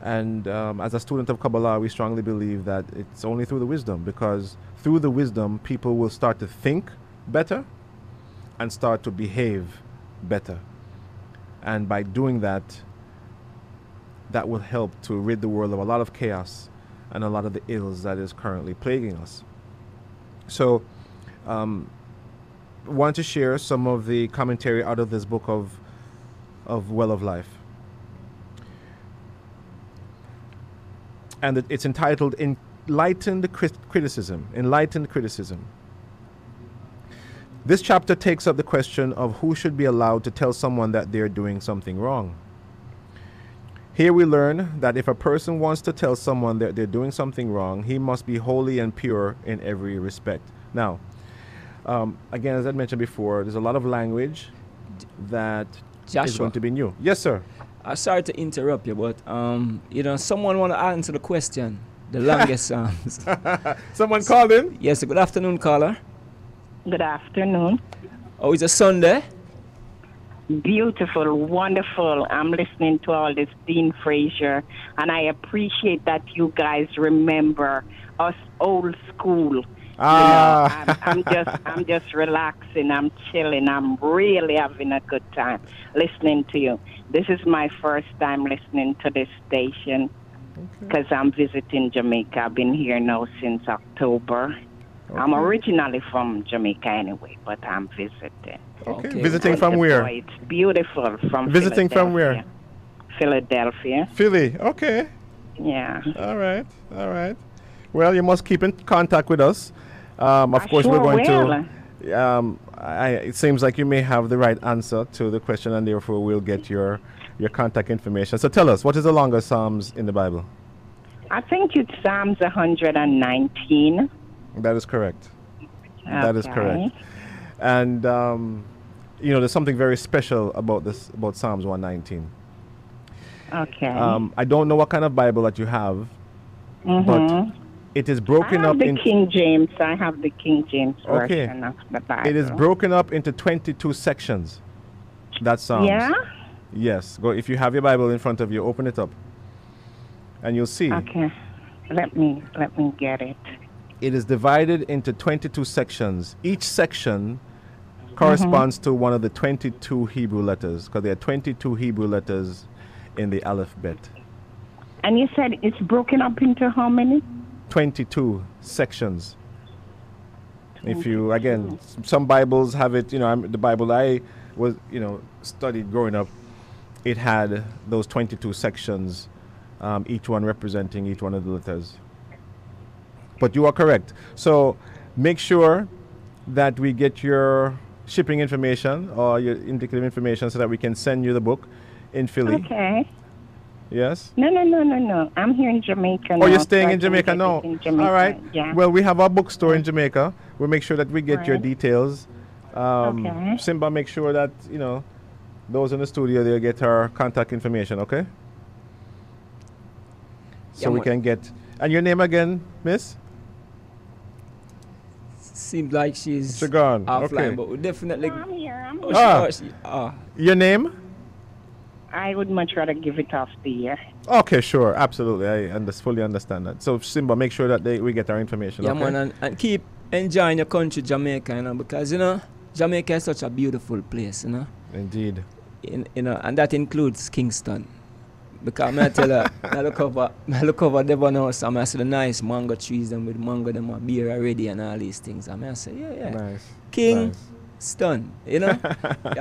And as a student of Kabbalah, we strongly believe that it's only through the wisdom, because through the wisdom, people will start to think better and start to behave better. And by doing that, that will help to rid the world of a lot of chaos and a lot of the ills that is currently plaguing us. So, want to share some of the commentary out of this book of Well of Life. And it's entitled Enlightened Criticism. Enlightened Criticism. This chapter takes up the question of who should be allowed to tell someone that they're doing something wrong. Here we learn that if a person wants to tell someone that they're doing something wrong, he must be holy and pure in every respect. Now, again, as I mentioned before, there's a lot of language that is going to be new. Yes, sir. I'm sorry to interrupt you, but someone want to answer the question. The longest Psalms. Someone called in? Yes, good afternoon, caller. Good afternoon. Oh, it's a Sunday? Beautiful, wonderful. I'm listening to all this Dean Frazier, and I appreciate that you guys remember us old school. I'm just relaxing. I'm chilling. I'm really having a good time listening to you. This is my first time listening to this station because I'm visiting Jamaica. I've been here now since October. Okay. I'm originally from Jamaica anyway, but I'm visiting. Okay. Visiting from where? It's beautiful. From visiting from where? Philadelphia. Philly. Okay. Yeah. All right. All right. Well, you must keep in contact with us. Of course, we're going to. It seems like you may have the right answer to the question, and therefore we'll get your contact information. So tell us, what is the longest Psalms in the Bible? I think it's Psalms 119. That is correct. Okay. That is correct. And there's something very special about Psalms 119. Okay. I don't know what kind of Bible that you have, but it is broken up in King James. I have the King James version of the Bible. It is broken up into 22 sections. That Psalms. Yeah? Yes. Go, if you have your Bible in front of you, open it up. And you'll see. Okay. Let me get it. It is divided into 22 sections. Each section corresponds to one of the 22 Hebrew letters, because there are 22 Hebrew letters in the alphabet. And you said it's broken up into how many? 22 sections. 22. If you, again, some Bibles have it, the Bible I was, studied growing up, it had those 22 sections, each one representing each one of the letters. But you are correct. So make sure that we get your shipping information or your indicative information so that we can send you the book in Philly. Okay. Yes? No. I'm here in Jamaica now. Oh, you're staying so in Jamaica now? in Jamaica. All right. Yeah. Well, we have our bookstore in Jamaica. We'll make sure that we get your Right. details. Okay. Simba, make sure that, those in the studio, they'll get our contact information, okay? So Yeah, we man. can get... And your name again, miss? Seems like she's She gone. offline, Okay. but we definitely. I'm here. Oh, Ah. she, Your name? I would much rather give it off to you. Okay, sure. Absolutely. I fully understand that. So, Simba, make sure that we get our information, yeah, okay? man, and keep enjoying your country, Jamaica, because Jamaica is such a beautiful place, Indeed. and that includes Kingston. Because I tell her, I look over Devon House, and I see the nice mango trees them with mango them a beer already and all these things. And I say, yeah. Nice. Kingston, Yeah,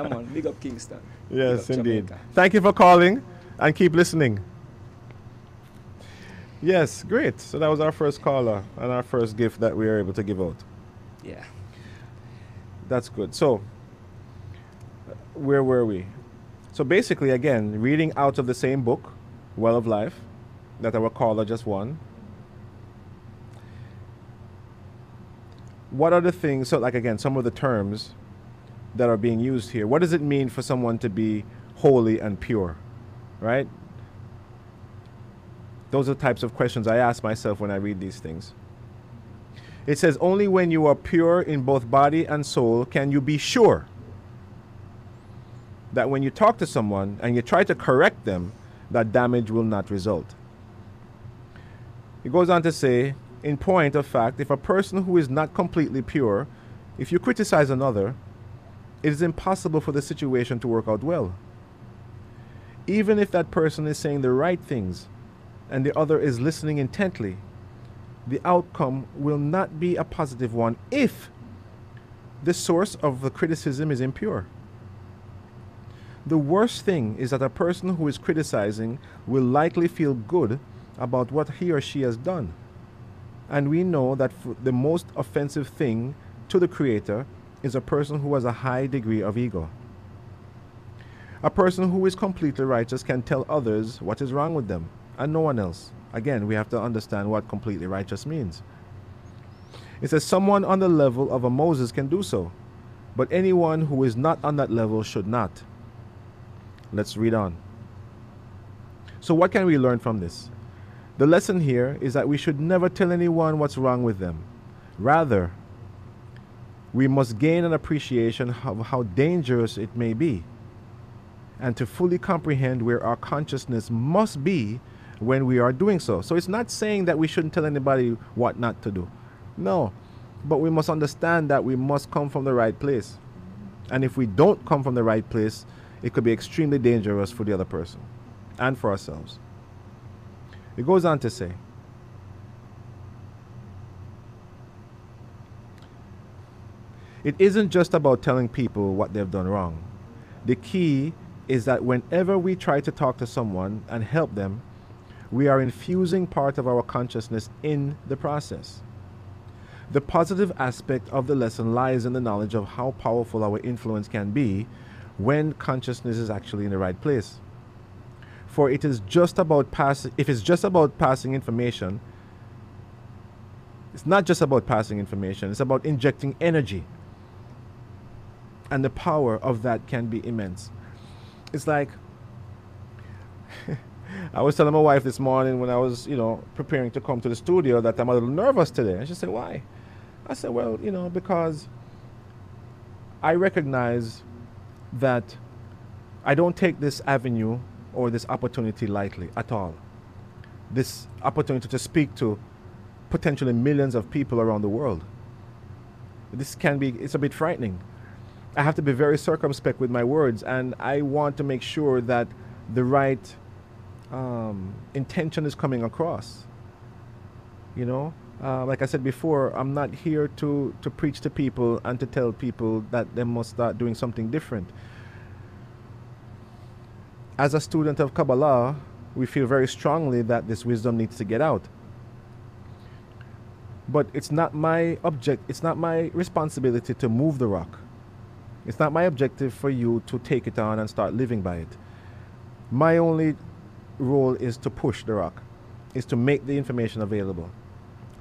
man, big up Kingston. Yes, Big up indeed. Jamaica. Thank you for calling and keep listening. Yes, great. So that was our first caller and our first gift that we were able to give out. Yeah. That's good. So, where were we? So basically, again, reading out of the same book, Well of Life, that our caller just won. What are the things, so like again, some of the terms that are being used here. What does it mean for someone to be holy and pure, right? Those are the types of questions I ask myself when I read these things. It says, only when you are pure in both body and soul can you be sure that when you talk to someone and you try to correct them, that damage will not result. It goes on to say, in point of fact, if a person who is not completely pure, if you criticize another, it is impossible for the situation to work out well. Even if that person is saying the right things and the other is listening intently, the outcome will not be a positive one if the source of the criticism is impure. The worst thing is that a person who is criticizing will likely feel good about what he or she has done. And we know that the most offensive thing to the Creator is a person who has a high degree of ego. A person who is completely righteous can tell others what is wrong with them and no one else. Again, we have to understand what completely righteous means. It says someone on the level of a Moses can do so, but anyone who is not on that level should not. Let's read on. So what can we learn from this? The lesson here is that we should never tell anyone what's wrong with them. Rather, we must gain an appreciation of how dangerous it may be, and to fully comprehend where our consciousness must be when we are doing so. So it's not saying that we shouldn't tell anybody what not to do. No, but we must understand that we must come from the right place. And if we don't come from the right place, it could be extremely dangerous for the other person and for ourselves. It goes on to say, it isn't just about telling people what they've done wrong. The key is that whenever we try to talk to someone and help them, we are infusing part of our consciousness in the process. The positive aspect of the lesson lies in the knowledge of how powerful our influence can be when consciousness is actually in the right place. For it is just about if it's just about passing information, it's not just about passing information, it's about injecting energy. And the power of that can be immense. It's like, I was telling my wife this morning when I was, preparing to come to the studio that I'm a little nervous today. And she said, why? I said, well, because I recognize that I don't take this avenue or this opportunity lightly at all. This opportunity to speak to potentially millions of people around the world. It's a bit frightening. I have to be very circumspect with my words, and I want to make sure that the right intention is coming across. Like I said before, I'm not here to preach to people and to tell people that they must start doing something different. As a student of Kabbalah, we feel very strongly that this wisdom needs to get out. But it's not my responsibility to move the rock. It's not my objective for you to take it on and start living by it. My only role is to push the rock, is to make the information available,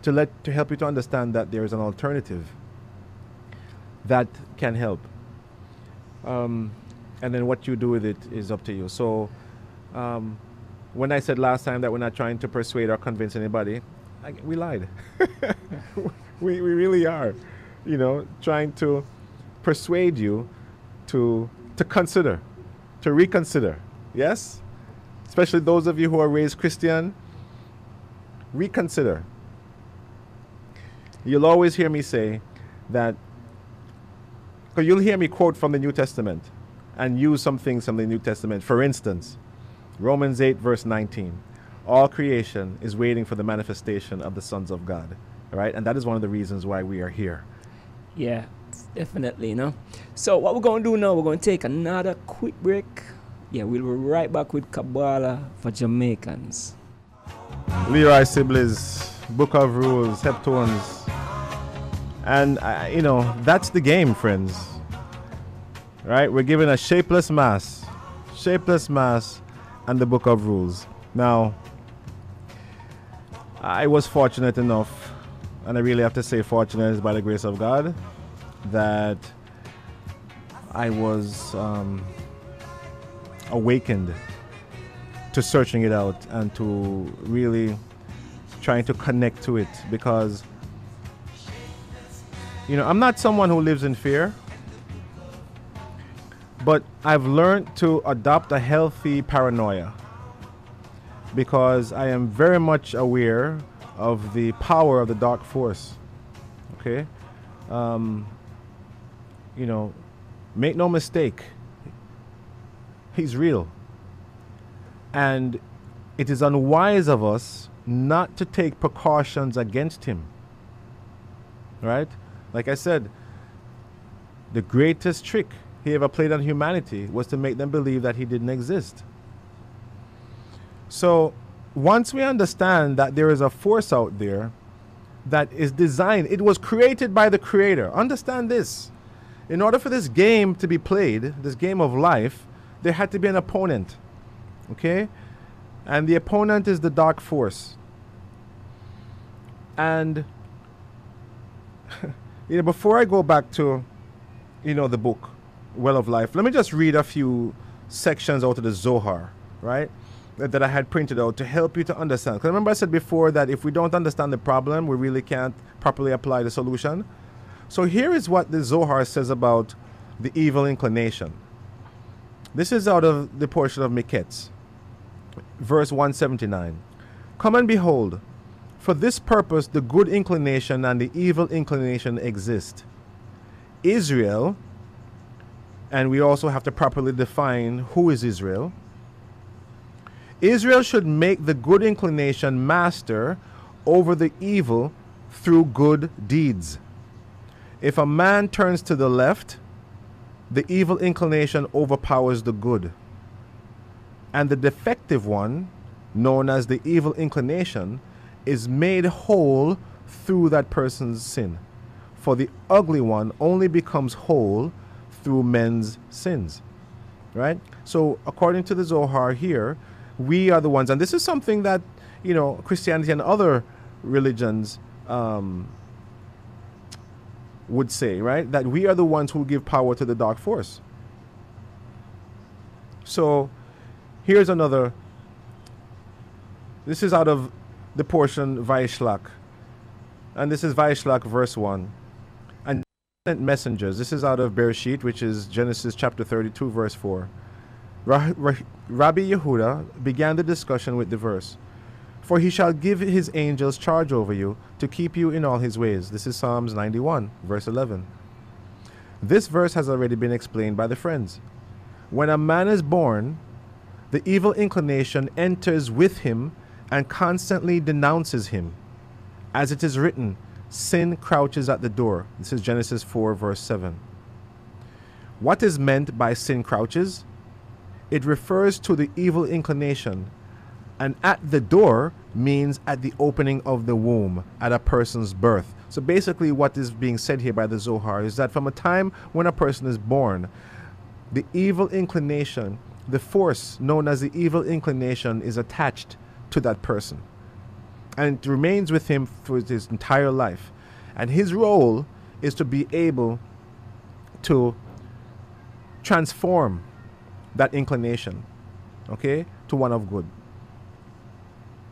to help you to understand that there is an alternative that can help. And then what you do with it is up to you. So when I said last time that we're not trying to persuade or convince anybody, we lied. we really are, trying to persuade you to consider, to reconsider. Yes? Especially those of you who are raised Christian, reconsider. You'll always hear me say that, because you'll hear me quote from the New Testament and use some things from the New Testament. For instance, Romans 8 verse 19. All creation is waiting for the manifestation of the sons of God. All right? And that is one of the reasons why we are here. Yeah, definitely, So what we're going to do now, we're going to take another quick break. Yeah, we'll be right back with Kabbalah for Jamaicans. Leroy Sibley's Book of Rules, Heptones. And, that's the game, friends. Right? We're given a shapeless mass, and the Book of Rules. Now, I was fortunate enough, and I really have to say fortunate is by the grace of God, that I was awakened to searching it out and to really trying to connect to it, because I'm not someone who lives in fear, but I've learned to adopt a healthy paranoia, because I am very much aware of the power of the dark force. Okay? Make no mistake, he's real. And it is unwise of us not to take precautions against him. Right? Like I said, the greatest trick he ever played on humanity was to make them believe that he didn't exist. So once we understand that there is a force out there that is designed, it was created by the Creator. Understand this. In order for this game to be played, this game of life, there had to be an opponent. Okay? And the opponent is the dark force. And before I go back to the book Well of Life, let me just read a few sections out of the Zohar, right, that I had printed out to help you to understand. Because remember I said before that if we don't understand the problem, we really can't properly apply the solution. So here is what the Zohar says about the evil inclination. This is out of the portion of Miketz, verse 179. Come and behold, for this purpose the good inclination and the evil inclination exist. Israel, and we also have to properly define who is Israel. Israel should make the good inclination master over the evil through good deeds. If a man turns to the left, the evil inclination overpowers the good. And the defective one, known as the evil inclination, is made whole through that person's sin. For the ugly one only becomes whole through men's sins. Right? So according to the Zohar here, we are the ones, and this is something that, Christianity and other religions would say, right? That we are the ones who give power to the dark force. So here's another. This is out of the portion Vaishlak. And this is Vaishlak verse 1. And messengers. This is out of Bereshit, which is Genesis chapter 32 verse 4. Rabbi Yehuda began the discussion with the verse, for he shall give his angels charge over you to keep you in all his ways. This is Psalms 91 verse 11. This verse has already been explained by the friends. When a man is born, the evil inclination enters with him and constantly denounces him. As it is written, sin crouches at the door. This is Genesis 4 verse 7. What is meant by sin crouches? It refers to the evil inclination, and at the door means at the opening of the womb, at a person's birth. So basically what is being said here by the Zohar is that from a time when a person is born, the evil inclination the force known as the evil inclination is attached to that person. And it remains with him for his entire life. And his role is to be able to transform that inclination, okay, to one of good.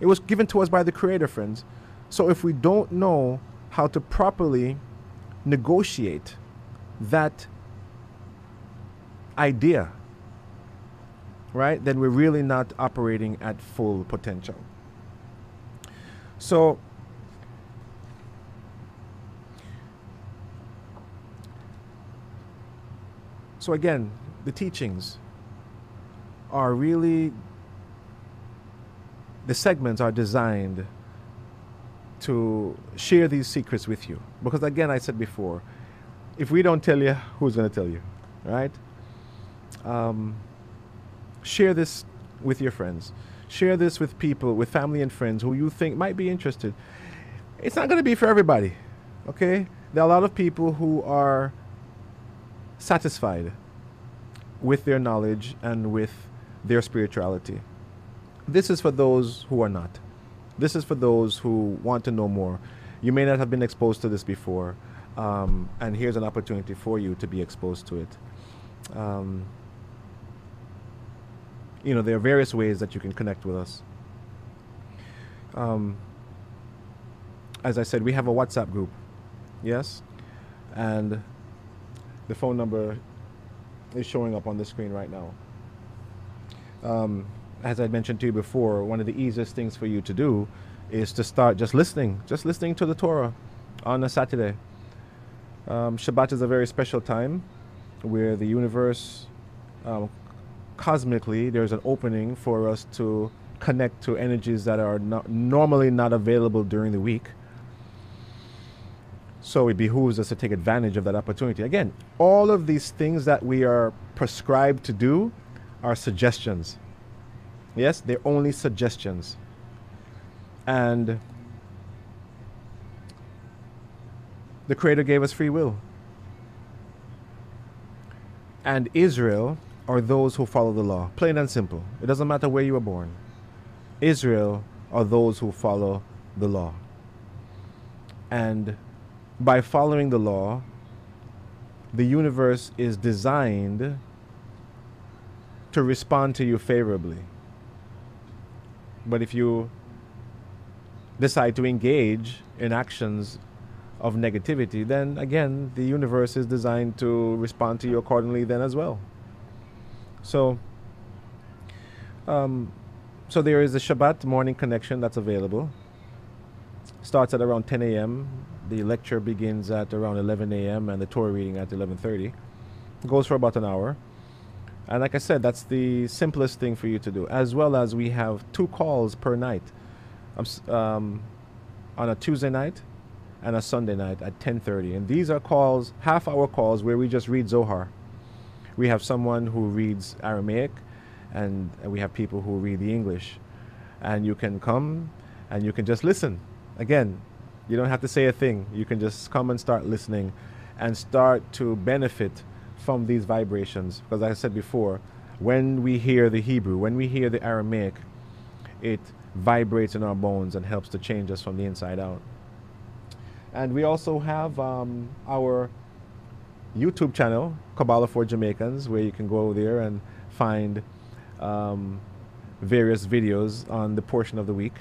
It was given to us by the Creator, friends. So if we don't know how to properly negotiate that idea, right, then we're really not operating at full potential. So again, the teachings are really, the segments are designed to share these secrets with you. Because again, I said before, if we don't tell you, who's going to tell you, right? Share this with your friends. Share this with people, with family and friends who you think might be interested. It's not going to be for everybody, okay? There are a lot of people who are satisfied with their knowledge and with their spirituality. This is for those who are not. This is for those who want to know more. You may not have been exposed to this before, and here's an opportunity for you to be exposed to it. You know, there are various ways that you can connect with us. As I said, we have a WhatsApp group, yes? And the phone number is showing up on the screen right now. As I mentioned to you before, one of the easiest things for you to do is to start just listening to the Torah on a Saturday. Shabbat is a very special time where the universe, cosmically, there's an opening for us to connect to energies that are normally not available during the week. So it behooves us to take advantage of that opportunity. Again, all of these things that we are prescribed to do are suggestions. Yes, they're only suggestions. And the Creator gave us free will. And Israel are those who follow the law. Plain and simple. It doesn't matter where you were born. Israel are those who follow the law. And by following the law, the universe is designed to respond to you favorably. But if you decide to engage in actions of negativity, then again, the universe is designed to respond to you accordingly then as well. So there is a Shabbat morning connection that's available. Starts at around 10 a.m. The lecture begins at around 11 a.m. and the Torah reading at 11:30. It goes for about an hour. And like I said, that's the simplest thing for you to do. As well as we have 2 calls per night. On a Tuesday night and a Sunday night at 10:30. And these are calls, half-hour calls, where we just read Zohar. We have someone who reads Aramaic, and we have people who read the English. And you can come and you can just listen. Again, you don't have to say a thing. You can just come and start listening and start to benefit from these vibrations. Because like I said before, when we hear the Hebrew, when we hear the Aramaic, it vibrates in our bones and helps to change us from the inside out. And we also have our YouTube channel, Kabbalah for Jamaicans, where you can go there and find various videos on the portion of the week.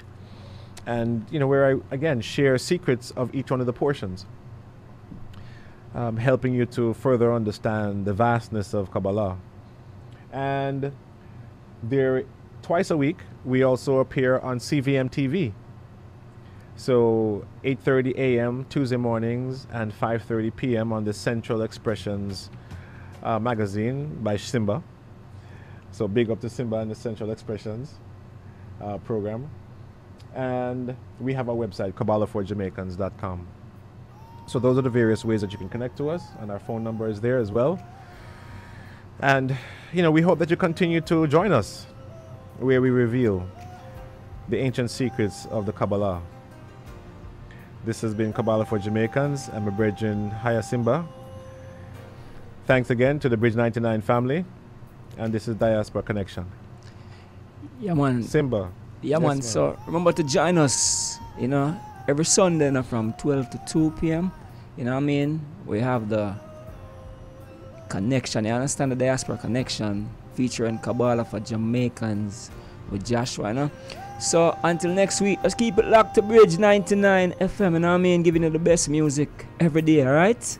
And, you know, where I, again, share secrets of each one of the portions, helping you to further understand the vastness of Kabbalah. And there, twice a week, we also appear on CVM TV. So 8:30 a.m. Tuesday mornings and 5:30 p.m. on the Central Expressions magazine by Yasimba. So big up to Simba and the Central Expressions program. And we have our website, KabbalahForJamaicans.com. So those are the various ways that you can connect to us, and our phone number is there as well. And, you know, we hope that you continue to join us, where we reveal the ancient secrets of the Kabbalah. This has been Kabbalah for Jamaicans. I'm a brethren, Yasimba. Thanks again to the Bridge 99 family. And this is Diaspora Connection. Yeah, man. Simba. Yeah, Yes, man. man. So remember to join us, every Sunday from 12 to 2 p.m. You know what I mean? We have the connection. You understand the Diaspora Connection featuring Kabbalah for Jamaicans with Joshua, So until next week, let's keep it locked to Bridge 99 FM, you know what I mean? Giving you the best music every day, alright?